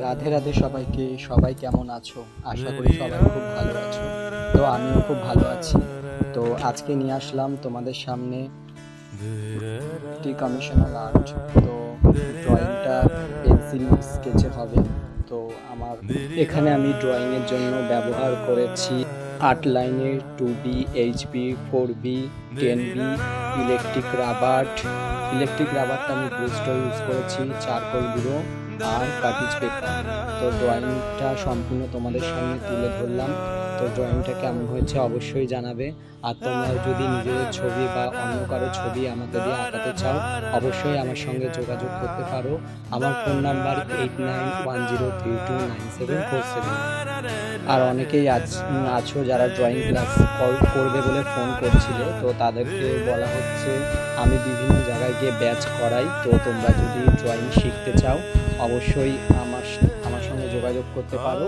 রাধে রাধে সবাইকে। সবাই কেমন আছো? আশা করি সবাই খুব ভালো আছো। তো আমিও খুব ভালো আছি। তো আজকে নিয়ে আসলাম তোমাদের সামনে একটি কমিশনাল আর্ট। তো ড্রয়িংটা পেন্সিল স্কেচে হবে। তো আমার এখানে আমি ড্রয়িংয়ের জন্য ব্যবহার করেছি 8 লাইনের 2B, HB, 4B, 10B electric রাবারটা আমি ব্রুস্টো ইউজ করেছি, চারকোল গুঁড়ো আর কার্টিজ পেপার। তো ড্রয়িংটা সম্পূর্ণ তোমাদের সামনে তুলে ধরলাম। তো ড্রয়িংটা কেমন হয়েছে অবশ্যই জানাবে। আর তোমরা যদি নিজেদের ছবি বা অন্য কারো ছবি আমাকে দিয়ে আঁকাতে চাও, অবশ্যই আমার সঙ্গে যোগাযোগ করতে পারো। আমার ফোন নাম্বার 8910329747। আর অনেকেই আছো যারা ড্রয়িং ক্লাস করবে বলে ফোন করছিলে। তো তাদেরকে বলা হচ্ছে আমি বিভিন্ন জায়গায় গিয়ে ব্যাচ করাই। তো তোমরা যদি ড্রয়িং শিখতে চাও অবশ্যই আমার সঙ্গে যোগাযোগ করতে পারো।